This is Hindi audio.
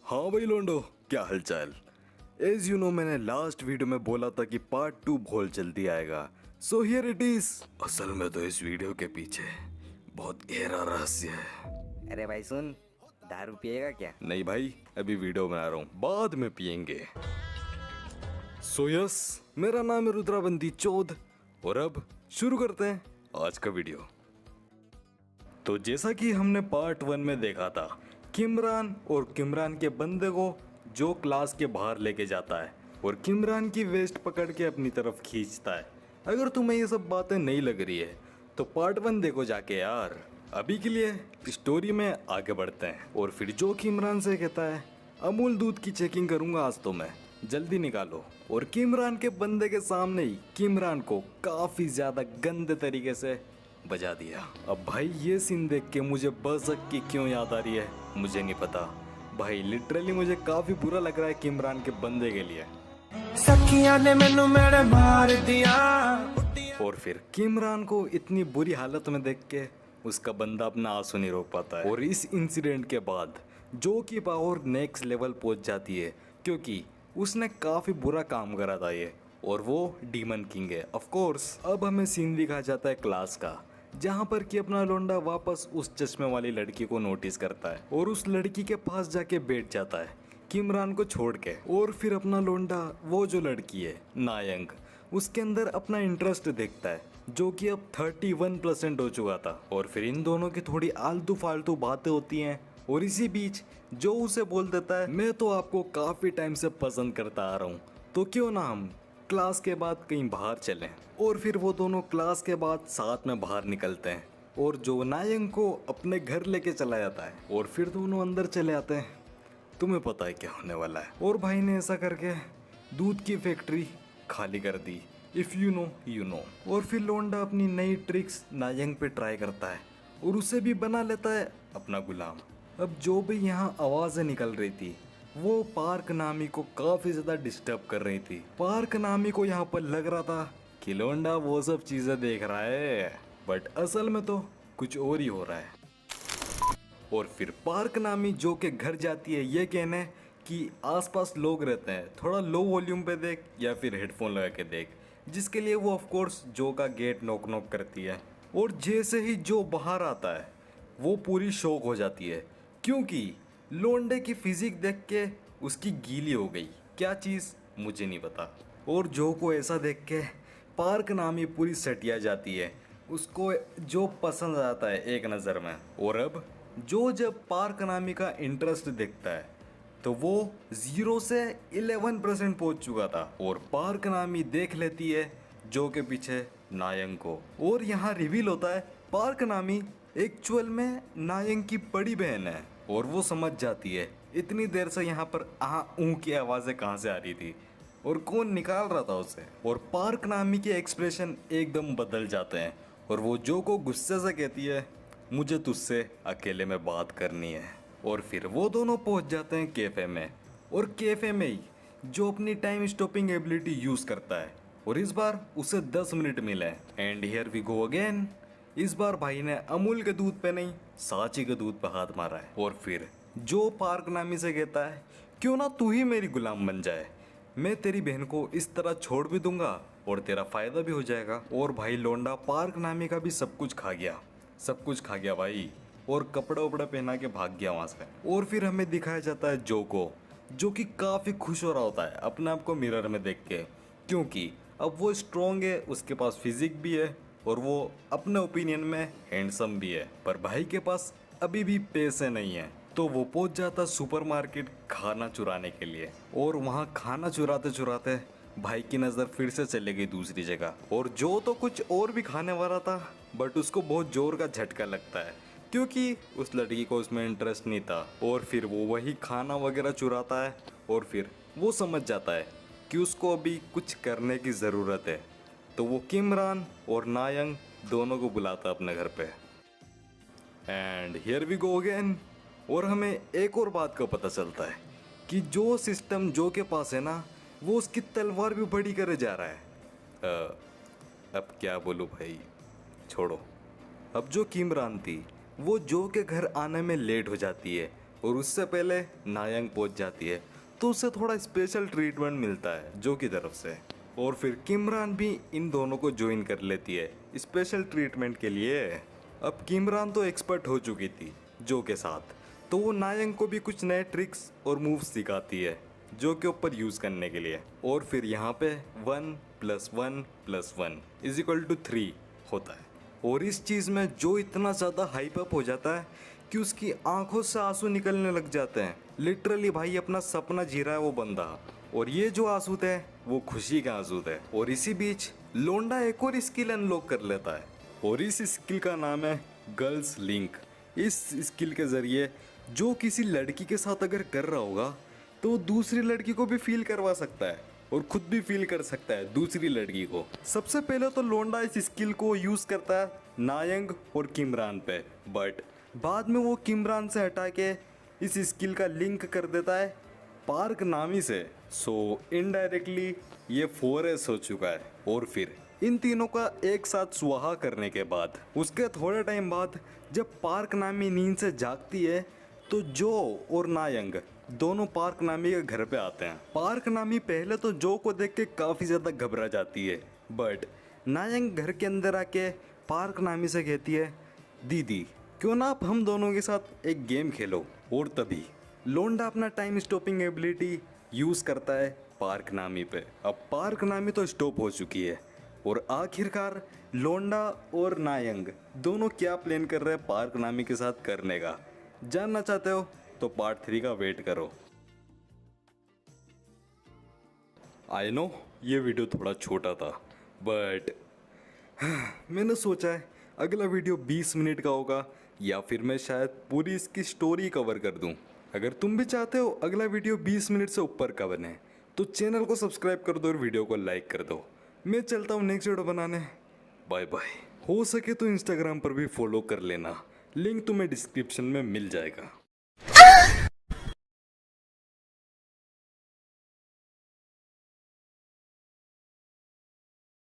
हाँ भाई लोंडो, क्या हालचाल। एज यू नो मैंने लास्ट वीडियो में बोला था कि पार्ट 2 बहुत जल्दी आएगा। So here it is. असल में तो इस वीडियो के पीछे बहुत गहरा रहस्य है। अरे भाई सुन, दारू पिएगा क्या? नहीं भाई, अभी वीडियो बना रहा हूँ, बाद में पियेंगे। सो यस, मेरा नाम है रुद्राबंदी चौध और अब शुरू करते हैं आज का वीडियो। तो जैसा कि हमने पार्ट 1 में देखा था, किमरान और किमरान के बंदे को जो क्लास के बाहर लेके जाता है और किमरान की वेस्ट पकड़ के अपनी तरफ खींचता है। अगर तुम्हें ये सब बातें नहीं लग रही है तो पार्ट 1 देखो जाके यार। अभी के लिए स्टोरी में आगे बढ़ते हैं और फिर जो किमरान से कहता है, अमूल दूध की चेकिंग करूंगा आज तो मैं, जल्दी निकालो। और किमरान के बंदे के सामने ही किमरान को काफी ज्यादा गंदे तरीके से बजा दिया। अब भाई ये सीन देख के मुझे बज़क की क्यों याद आ रही है मुझे नहीं पता भाई, लिटरली मुझे काफी बुरा लग रहा है किमरान के बंदे के लिए। सखियां ने मैनू मेरे मार दिया। और फिर किमरान को इतनी बुरी हालत में देख के उसका बंदा अपना आंसू नहीं रोक पाता है। और इस इंसिडेंट के बाद जो की पावर नेक्स्ट लेवल पहुंच जाती है, क्योंकि उसने काफी बुरा काम करा था ये, और वो डीमन किंग है ऑफ कोर्स। अब हमें सीन दिखाया जाता है क्लास का, जहाँ पर कि अपना लोंडा वापस उस चश्मे वाली लड़की को नोटिस करता है और उस लड़की के पास जाके बैठ जाता है किमरान को छोड़ के। और फिर अपना लोंडा वो जो लड़की है नायंग, उसके अंदर अपना इंटरेस्ट देखता है जो कि अब 31% हो चुका था। और फिर इन दोनों की थोड़ी आलतू फालतू बातें होती हैं और इसी बीच जो उसे बोल देता है, मैं तो आपको काफी टाइम से पसंद करता आ रहा हूँ, तो क्यों ना हम क्लास के बाद कहीं बाहर चलें। और फिर वो दोनों क्लास के बाद साथ में बाहर निकलते हैं और जो नायंग को अपने घर लेके चला जाता है और फिर दोनों अंदर चले आते हैं। तुम्हें पता है क्या होने वाला है। और भाई ने ऐसा करके दूध की फैक्ट्री खाली कर दी, if you know you know. और फिर लोंडा अपनी नई ट्रिक्स नायंग पे ट्राई करता है और उसे भी बना लेता है अपना गुलाम। अब जो भी यहाँ आवाज़ें निकल रही थी वो पार्क नामी को काफी ज्यादा डिस्टर्ब कर रही थी। पार्क नामी को यहाँ पर लग रहा था कि लोंडा वो सब चीजें देख रहा है, बट असल में तो कुछ और ही हो रहा है। और फिर पार्क नामी जो के घर जाती है ये कहने कि आसपास लोग रहते हैं, थोड़ा लो वॉल्यूम पे देख या फिर हेडफोन लगा के देख, जिसके लिए वो ऑफकोर्स जो का गेट नॉक नॉक करती है। और जैसे ही जो बाहर आता है वो पूरी शॉक हो जाती है, क्योंकि लोंडे की फिजिक देख के उसकी गीली हो गई। क्या चीज़ मुझे नहीं पता। और जो को ऐसा देख के पार्क नामी पूरी सटिया जाती है, उसको जो पसंद आता है एक नज़र में। और अब जो जब पार्क नामी का इंटरेस्ट देखता है तो वो 0 से 11% पहुंच चुका था। और पार्क नामी देख लेती है जो के पीछे नायंग को, और यहाँ रिवील होता है पार्क नामी एक्चुअल में नायंग की बड़ी बहन है। और वो समझ जाती है इतनी देर से यहाँ पर ऊ की आवाज़ें कहाँ से आ रही थी और कौन निकाल रहा था उसे। और पार्क नामी के एक्सप्रेशन एकदम बदल जाते हैं और वो जो को गुस्से से कहती है, मुझे तुझसे अकेले में बात करनी है। और फिर वो दोनों पहुँच जाते हैं कैफ़े में, और कैफ़े में ही जो अपनी टाइम स्टॉपिंग एबिलिटी यूज़ करता है, और इस बार उसे 10 मिनट मिले। And here we go again. इस बार भाई ने अमूल के दूध पे नहीं सांची के दूध पे हाथ मारा है। और फिर जो पार्क नामी से कहता है, क्यों ना तू ही मेरी गुलाम बन जाए, मैं तेरी बहन को इस तरह छोड़ भी दूंगा और तेरा फायदा भी हो जाएगा। और भाई लोंडा पार्क नामी का भी सब कुछ खा गया, सब कुछ खा गया भाई, और कपड़ा उपड़ा पहना के भाग गया वहाँ से। और फिर हमें दिखाया जाता है जो को, जो कि काफ़ी खुश हो रहा होता है अपने आप को मिरर में देख के, क्योंकि अब वो स्ट्रॉन्ग है, उसके पास फिजिक भी है और वो अपने ओपिनियन में हैंडसम भी है। पर भाई के पास अभी भी पैसे नहीं है, तो वो पहुंच जाता सुपरमार्केट खाना चुराने के लिए। और वहाँ खाना चुराते चुराते भाई की नज़र फिर से चली गई दूसरी जगह, और जो तो कुछ और भी खाने वाला था, बट उसको बहुत जोर का झटका लगता है क्योंकि उस लड़की को उसमें इंटरेस्ट नहीं था। और फिर वो वही खाना वगैरह चुराता है और फिर वो समझ जाता है कि उसको अभी कुछ करने की ज़रूरत है, तो वो किमरान और नायंग दोनों को बुलाता अपने घर पे। And here we go again. और हमें एक और बात का पता चलता है कि जो सिस्टम जो के पास है ना, वो उसकी तलवार भी बड़ी करे जा रहा है। अब क्या बोलूँ भाई, छोड़ो। अब जो किमरान थी वो जो के घर आने में लेट हो जाती है और उससे पहले नायंग पहुंच जाती है तो उसे थोड़ा स्पेशल ट्रीटमेंट मिलता है जो की तरफ से। और फिर किमरान भी इन दोनों को ज्वाइन कर लेती है स्पेशल ट्रीटमेंट के लिए। अब किमरान तो एक्सपर्ट हो चुकी थी जो के साथ, तो वो नायंग को भी कुछ नए ट्रिक्स और मूव्स सिखाती है जो के ऊपर यूज़ करने के लिए। और फिर यहाँ पे 1 + 1 + 1 = 3 होता है। और इस चीज़ में जो इतना ज़्यादा हाइप अप हो जाता है कि उसकी आंखों से आंसू निकलने लग जाते हैं। लिटरली भाई अपना सपना जी रहा है वो बंदा, और ये जो आंसू थे वो खुशी के आंसू थे। और इसी बीच लोंडा एक और स्किल अनलॉक कर लेता है और इस स्किल का नाम है गर्ल्स लिंक। इस स्किल के ज़रिए जो किसी लड़की के साथ अगर कर रहा होगा तो दूसरी लड़की को भी फील करवा सकता है और खुद भी फील कर सकता है दूसरी लड़की को। सबसे पहले तो लोंडा इस स्किल को यूज़ करता है नायंग और किमरान पे, बट बाद में वो किमरान से हटा के इस स्किल का लिंक कर देता है पार्क नामी से। सो इनडायरेक्टली ये 4S हो चुका है। और फिर इन तीनों का एक साथ सुहा करने के बाद उसके थोड़े टाइम बाद जब पार्क नामी नींद से जागती है तो जो और नायंग दोनों पार्क नामी के घर पे आते हैं। पार्क नामी पहले तो जो को देख के काफ़ी ज़्यादा घबरा जाती है, बट नायंग घर के अंदर आके पार्क नामी से कहती है दीदी क्यों ना आप हम दोनों के साथ एक गेम खेलो। और तभी लोंडा अपना टाइम स्टॉपिंग एबिलिटी यूज़ करता है पार्क नामी पे। अब पार्क नामी तो स्टॉप हो चुकी है और आखिरकार लोंडा और नायंग दोनों क्या प्लान कर रहे हैं पार्क नामी के साथ करने का, जानना चाहते हो तो पार्ट 3 का वेट करो। आई नो ये वीडियो थोड़ा छोटा था, बट मैंने सोचा है अगला वीडियो 20 मिनट का होगा या फिर मैं शायद पूरी इसकी स्टोरी कवर कर दूं। अगर तुम भी चाहते हो अगला वीडियो 20 मिनट से ऊपर का बने तो चैनल को सब्सक्राइब कर दो और वीडियो को लाइक कर दो। मैं चलता हूँ नेक्स्ट वीडियो बनाने। Bye bye. हो सके तो इंस्टाग्राम पर भी फॉलो कर लेना, लिंक तुम्हें डिस्क्रिप्शन में मिल जाएगा।